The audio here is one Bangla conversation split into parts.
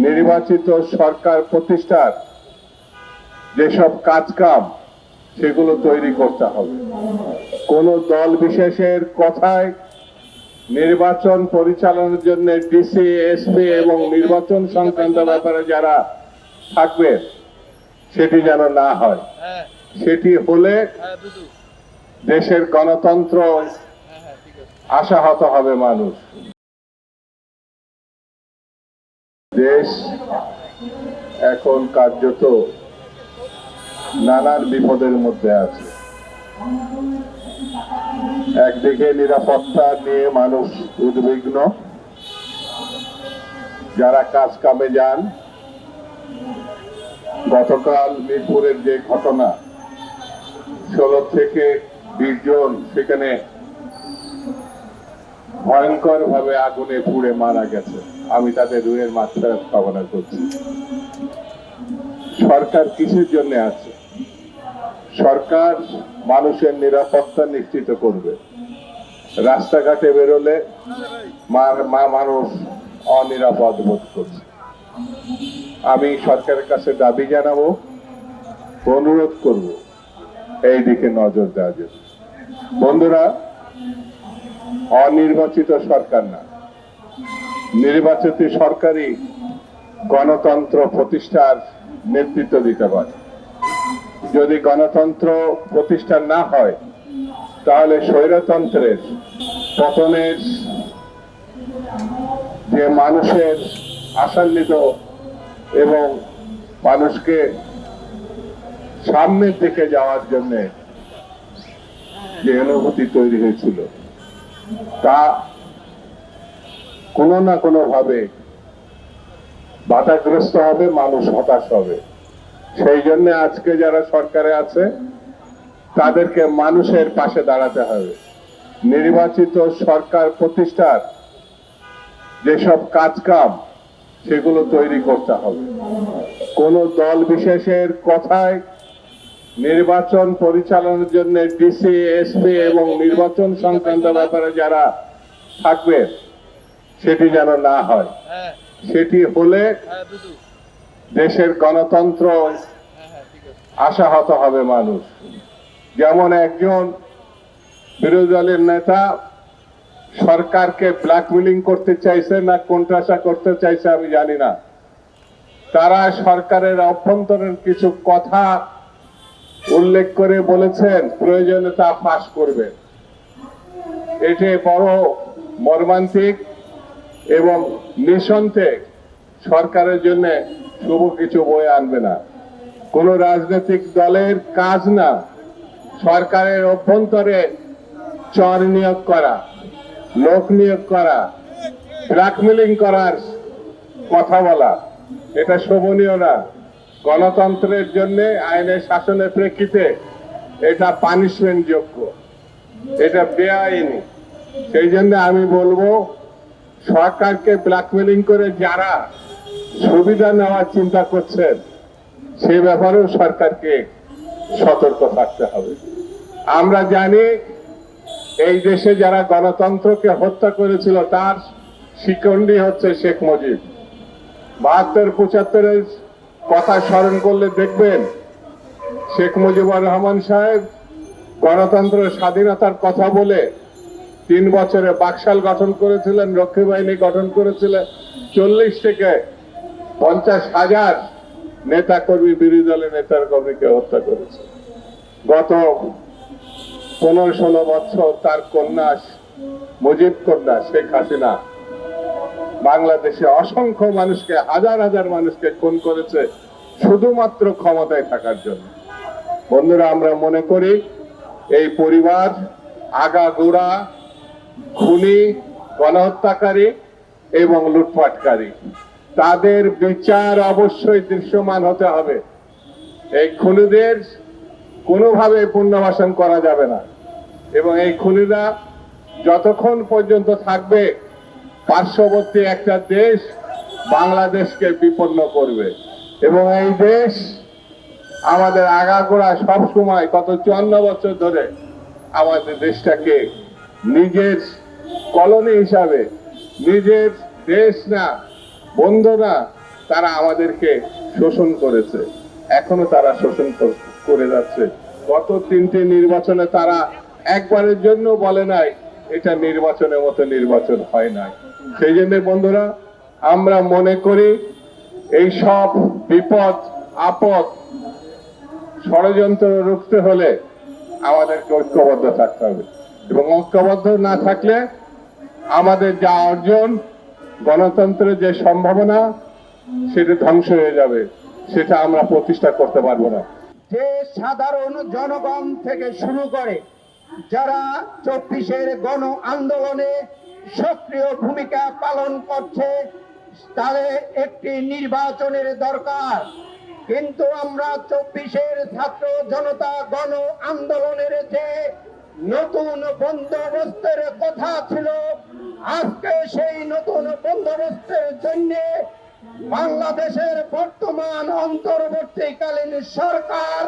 নির্বাচিত সরকার প্রতিষ্ঠার যেসব কাজকাম সেগুলো তৈরি করতে হবে। কোন দল বিশেষের কথায় নির্বাচন পরিচালনার জন্য ডিসি, এসপি এবং নির্বাচন সংক্রান্ত ব্যাপারে যারা থাকবে সেটি যেন না হয়। সেটি হলে দেশের গণতন্ত্র আশাহত হবে মানুষ। দেশ এখন কার্যত নানান বিপদের মধ্যে আছে। একদিকে নিরাপত্তা নিয়ে মানুষ উদ্বিগ্ন, যারা কাজ কামে যান। গতকাল মিরপুরের যে ঘটনা, 16 থেকে 20 জন সেখানে ভয়ঙ্কর ভাবে আগুনে পুড়ে মারা গেছে। আমি তাদের রুহের মাগফিরাত কামনা করছি। সরকার কিসের জন্য আছে? সরকার মানুষের নিরাপত্তা নিশ্চিত করবে। রাস্তাঘাটে বেরোলে মানুষ অনিরাপদ বোধ করছে। আমি সরকারের কাছে দাবি জানাবো, অনুরোধ করব এই দিকে নজর দেওয়ার জন্য। বন্ধুরা, অনির্বাচিত সরকার না, নির্বাচিত সরকারই গণতন্ত্র প্রতিষ্ঠার নেতৃত্ব দিতে পারে। যদি গণতন্ত্র প্রতিষ্ঠা না হয় তাহলে স্বৈরতন্ত্রের পতনের যে মানুষের আশান্বিত এবং মানুষকে সামনের দিকে যাওয়ার জন্য যে অনুভূতি তৈরি হয়েছিল তা কোনো না কোনো ভাবে বাধাগ্রস্ত হবে, মানুষ হতাশ হবে। সেই জন্য আজকে যারা সরকারে আছে তাদেরকে মানুষের পাশে দাঁড়াতে হবে। নির্বাচিত সরকার প্রতিষ্ঠার যেসব কাজকাম সেগুলো তৈরি করতে হবে। কোন দল বিশেষের কথায় নির্বাচন পরিচালনার জন্য ডিসি, এসপি এবং নির্বাচন সংক্রান্ত ব্যাপারে যারা থাকবে সেটি যেন না হয়। সেটি হলে দেশের গণতন্ত্র আশাহত হবে মানুষ। যেমন একজন বিরোধী দলের নেতা সরকারকে ব্ল্যাকমেলিং করতে চাইছে না কোণঠাসা করতে চাইছে আমি জানি না। তারা সরকারের অভ্যন্তরীণ কিছু কথা উল্লেখ করে বলেছেন প্রয়োজনে তা ফাঁস করবে। এটি বড় মর্মান্তিক এবং নিঃসন্দেহে সরকারের জন্য শুভ কিছু বয়ে আনবে না। কোন রাজনৈতিক দলের কাজ না সরকারের অভ্যন্তরে চর নিয়োগ করা, লোক নিয়োগ করা, ব্ল্যাকমেলিং করার কথা বলা। এটা শোভনীয় না। গণতন্ত্রের জন্য আইনের শাসনের প্রেক্ষিতে এটা পানিশমেন্ট যোগ্য, এটা বেআইনি। সেই জন্য আমি বলবো, সরকারকে ব্ল্যাকমেলিং করে যারা সুবিধা নেওয়ার চিন্তা করছেন সে ব্যাপারেও সরকারকে সতর্ক থাকতে হবে। আমরা জানি এই দেশে যারা গণতন্ত্রকে হত্যা করেছিল তার শিকন্ডি হচ্ছে শেখ মুজিব। 72-75-এর কথা স্মরণ করলে দেখবেন শেখ মুজিবুর রহমান সাহেব গণতন্ত্র স্বাধীনতার কথা বলে 3 বছরে বাকশাল গঠন করেছিলেন, রক্ষী বাহিনী গঠন করেছিলেন। 40 থেকে 50,000 নেতা কর্মী, বিরোধী দলের নেতার কর্মীকে হত্যা করেছে। গত 15-16 বছর তার কন্যা মুজিব কন্যা শেখ হাসিনা বাংলাদেশে অসংখ্য মানুষকে, হাজার হাজার মানুষকে খুন করেছে শুধুমাত্র ক্ষমতায় থাকার জন্য। বন্ধুরা, আমরা মনে করি এই পরিবার আগাগোড়া খুনি, গণহত্যাকারী এবং লুটপাটকারী। তাদের বিচার অবশ্যই দৃশ্যমান হতে হবে। এই খুনিদের কোনোভাবে পুনর্বাসন করা যাবে না এবং এই খুনিরা যতক্ষণ পর্যন্ত থাকবে পার্শ্ববর্তী একটা দেশ বাংলাদেশকে বিপন্ন করবে এবং এই দেশ আমাদের আগাগোড়া সবসময় গত 54 বছর ধরে আমাদের দেশটাকে নিজের কলোনি হিসাবে, নিজের দেশ না, বন্ধু না, তারা আমাদেরকে শোষণ করেছে, এখনো তারা শোষণ করে যাচ্ছে। গত 3টে নির্বাচনে তারা একবারের জন্য বলে নাই এটা নির্বাচনের মতো নির্বাচন হয় নাই। সেই জন্য বন্ধুরা, আমরা মনে করি এই সব বিপদ আপদ ষড়যন্ত্র রুখতে হলে আমাদেরকে ঐক্যবদ্ধ থাকতে হবে, এবং ঐক্যবদ্ধ না থাকলে আমাদের যা অর্জন, গণতন্ত্রের যে সম্ভাবনা, সেটা ধ্বংস হয়ে যাবে, সেটা আমরা প্রতিষ্ঠা করতে পারবো না। যে সাধারণ জনগণ থেকে শুরু করে যারা 24-এর গণ আন্দোলনে সক্রিয় ভূমিকা পালন করছে, তাদের একটি নির্বাচনের দরকার। কিন্তু আমরা 24-এর ছাত্র জনতা গণ আন্দোলনের যে নতুন বন্দোবস্তের কথা ছিল, আজকে সেই নতুন বন্দোবস্তের জন্য বাংলাদেশের বর্তমান অন্তর্বর্তীকালীন সরকার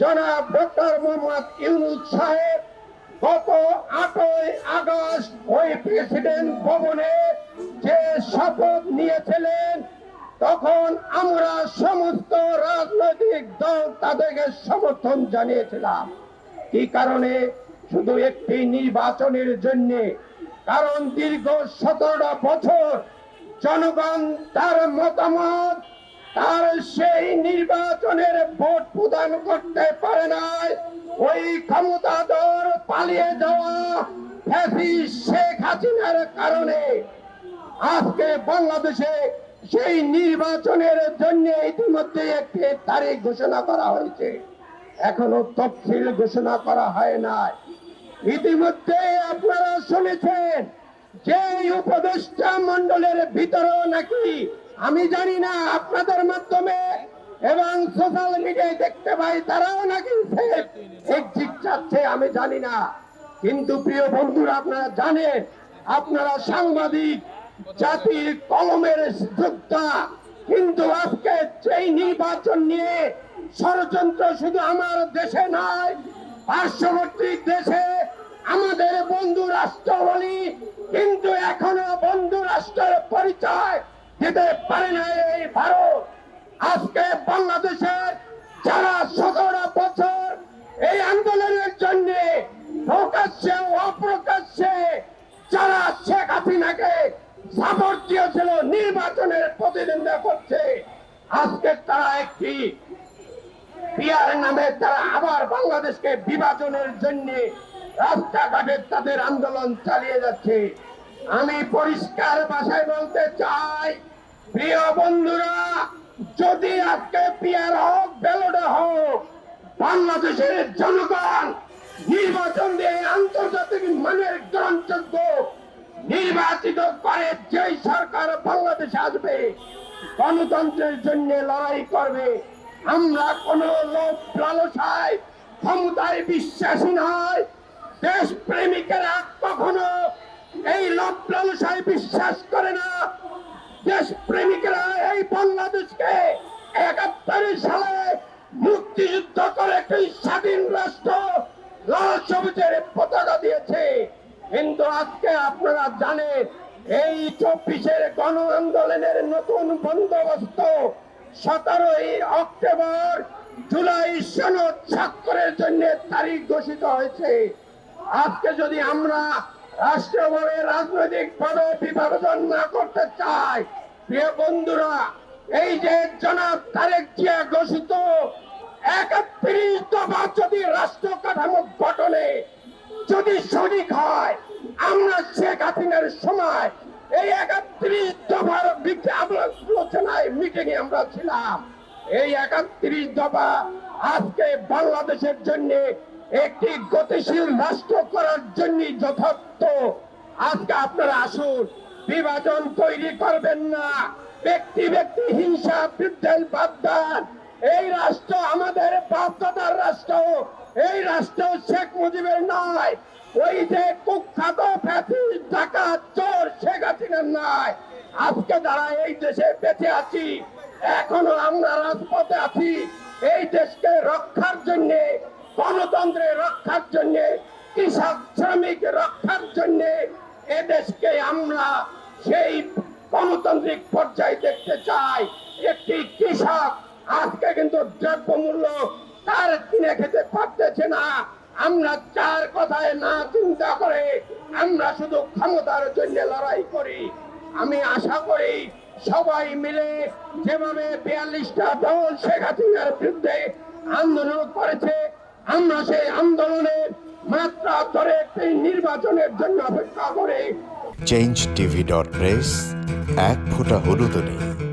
জনাব ডক্টর মোহাম্মদ ইউনূস সাহেব গত 8ই আগস্ট ওই প্রেসিডেন্ট ভবনে যে শপথ নিয়েছিলেন, তখন আমরা সমস্ত রাজনৈতিক দল তাদেরকে সমর্থন জানিয়েছিলাম। কি কারণে? শুধু একটি নির্বাচনের জন্য। কারণ দীর্ঘ 17টা বছর জনগণ তার মতামত, তার সেই নির্বাচনের ভোট প্রদান করতে পারে নাই। ওই ক্ষমতাধর পালিয়ে যাওয়া ফ্যাসিস্ট শেখ হাসিনার কারণে আজকে বাংলাদেশে সেই নির্বাচনের জন্য ইতিমধ্যে একটি তারিখ ঘোষণা করা হয়েছে, এখনো তফসিল ঘোষণা করা হয় নাই। ইতিমধ্যে আপনারা শুনেছেন যে উপদেষ্টা মন্ডলের ভিতরেও নাকি, আমি জানি না, আপনাদের মাধ্যমে এবং সোশ্যাল মিডিয়ায় দেখতে পাই তারাও নাকি এক্সিট চাচ্ছে, আমি জানি না। কিন্তু প্রিয় বন্ধুরা, আপনারা জানেন, আপনারা সাংবাদিক, জাতির কলমের যোদ্ধা, কিন্তু আজকে সেই নির্বাচন নিয়ে ষড়যন্ত্র শুধু আমার দেশে নয়, পার্শ্ববর্তী দেশে আমাদের বন্ধু রাষ্ট্র বলি, কিন্তু এখনো বন্ধু রাষ্ট্রের পরিচয় দিতে পারে না এই ভারত। আজকে বাংলাদেশের যারা 17টা বছর এই আন্দোলনের জন্য প্রকাশ্যে অপ্রকাশ্যে যারা শেখ হাসিনাকে সাপোর্ট দিয়েছিল, নির্বাচনের প্রতিদ্বন্দ্বিতা করছে, আজকে তারা একটি পিয়ার নামে তারা আবার বাংলাদেশকে বিভাজনের জন্য রাস্তাঘাটে তাদের আন্দোলন চালিয়ে যাচ্ছে। আমি পরিষ্কার ভাষায় বলতে চাই, প্রিয় বন্ধুরা, যদি আজকে পিয়ার হোক, ব্যালটে হোক, বাংলাদেশের জনগণ নির্বাচন দিয়ে আন্তর্জাতিক মানের গ্রহণযোগ্য নির্বাচিত করে যেই সরকার বাংলাদেশে আসবে, গণতন্ত্রের জন্য লড়াই করবে। আমরা কোন লোভ লালসায় ক্ষমতায় বিশ্বাসী নয়। দেশ প্রেমিকেরা কখনো এই লোভ লালসায় বিশ্বাস করে না। দেশ প্রেমিকেরা এই বাংলাদেশকে 71 সালে মুক্তিযুদ্ধ করে একটি স্বাধীন রাষ্ট্র লাল সবুজের পতাকা দিয়েছে। কিন্তু আজকে আপনারা জানেন, এই 24-এর গণ আন্দোলনের নতুন বন্দোবস্ত 17ই অক্টোবর জুলাই সনদ স্বাক্ষরের জন্য তারিখ ঘোষিত হয়েছে। আজকে যদি আমরা রাষ্ট্রভাবে রাজনৈতিক ভাবে বিভাজন না করতে চাই, প্রিয় বন্ধুরা, এই যে জনাব তারেক জিয়া ঘোষিত 31 দফা যদি রাষ্ট্র কাঠামো গঠনে যদি সঠিক হয়, আমরা শেখ হাসিনার সময় এই 31 দফার আলোচনায় মিটিং এ আমরা ছিলাম। এই 31 দফা আজকে বাংলাদেশের জন্য একটি গতিশীল রাষ্ট্র করার জন্য যথার্থ। আজকে আপনারা আসুন, বিভাজন তৈরি করবেন না, ব্যক্তি ব্যক্তি হিংসা বিদ্বেষ বাদ দেন। এই রাষ্ট্র আমাদের বাপদাদার রাষ্ট্র, এই রাষ্ট্র শেখ মুজিবের নয়, ওই যে কুখ্যাত ফ্যাসিস্ট ডাকাত চোর শেখ হাসিনার নয়। আজকে যারা এই দেশে বেঁচে আছি, এখনো আমরা রাজপথে আছি, এই দেশকে রক্ষার জন্য, গণতন্ত্রের রক্ষার জন্য, কৃষক শ্রমিক রক্ষার জন্য এদেশকে আমরা সেই গণতান্ত্রিক পর্যায়ে দেখতে চাই। একটি কৃষক আজকে কিন্তু দ্রব্যমূল্য তার কিনে খেতে পারতেছে না। আমরা চার কথায় না চিন্তা করে আমরা শুধু ক্ষমতার জন্য লড়াই করি। আমি আশা করি সবাই মিলে যেভাবে 42টা দল শেখ হাসিনার বিরুদ্ধে আন্দোলন করেছে, আমরা সেই আন্দোলনের মাত্রা ধরে একটি নির্বাচনের জন্য অপেক্ষা করি। changeTV.press, এক ফোঁটা হলুদ নেই।